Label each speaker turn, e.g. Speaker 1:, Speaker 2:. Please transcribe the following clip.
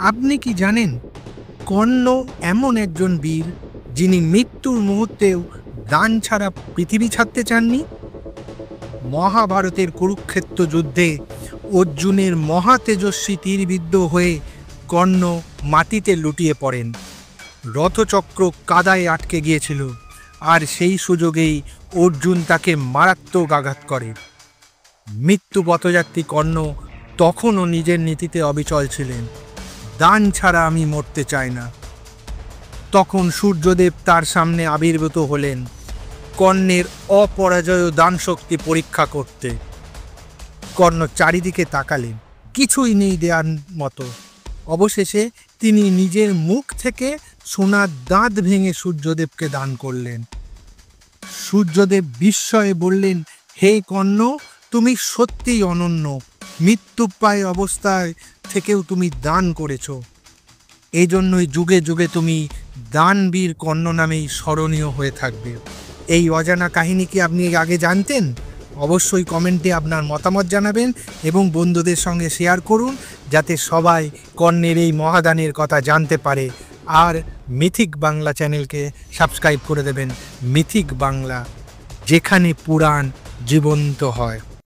Speaker 1: আপনি কি জানেন কর্ণ এমন একজন বীর যিনি মৃত্যুর মুহূর্তেও দান ছাড়া পৃথিবী ছাড়তে চাননি? মহাভারতের কুরুক্ষেত্র যুদ্ধে অর্জুনের মহা তেজস্বী তীরবিদ্ধ হয়ে কর্ণ মাটিতে লুটিয়ে পড়েন। রথচক্র কাদায় আটকে গিয়েছিল, আর সেই সুযোগেই অর্জুন তাকে মারাত্মক আঘাত করে। মৃত্যু পথযাত্রী কর্ণ তখনও নিজের নীতিতে অবিচল ছিলেন। দান ছাড়া আমি মরতে চাই না। তখন সূর্যদেব তার সামনে আবির্ভূত হলেন কর্ণের অপরাজয় দান শক্তি পরীক্ষা করতে। কর্ণ চারিদিকে তাকালেন, কিছুই নেই দেওয়ার মতো। অবশেষে তিনি নিজের মুখ থেকে সোনার দাঁত ভেঙে সূর্যদেবকে দান করলেন। সূর্যদেব বিস্ময়ে বললেন, হে কর্ণ, তুমি সত্যিই অনন্য। মৃত্যুপ্রায় অবস্থায় থেকেও তুমি দান করেছ। এই জন্যই যুগে যুগে তুমি দানবীর কর্ণ নামেই স্মরণীয় হয়ে থাকবে। এই অজানা কাহিনী কি আপনি আগে জানতেন? অবশ্যই কমেন্টে আপনার মতামত জানাবেন এবং বন্ধুদের সঙ্গে শেয়ার করুন, যাতে সবাই কর্ণের এই মহাদানের কথা জানতে পারে। আর মিথিক বাংলা চ্যানেলকে সাবস্ক্রাইব করে দেবেন। মিথিক বাংলা, যেখানে পুরাণ জীবন্ত হয়।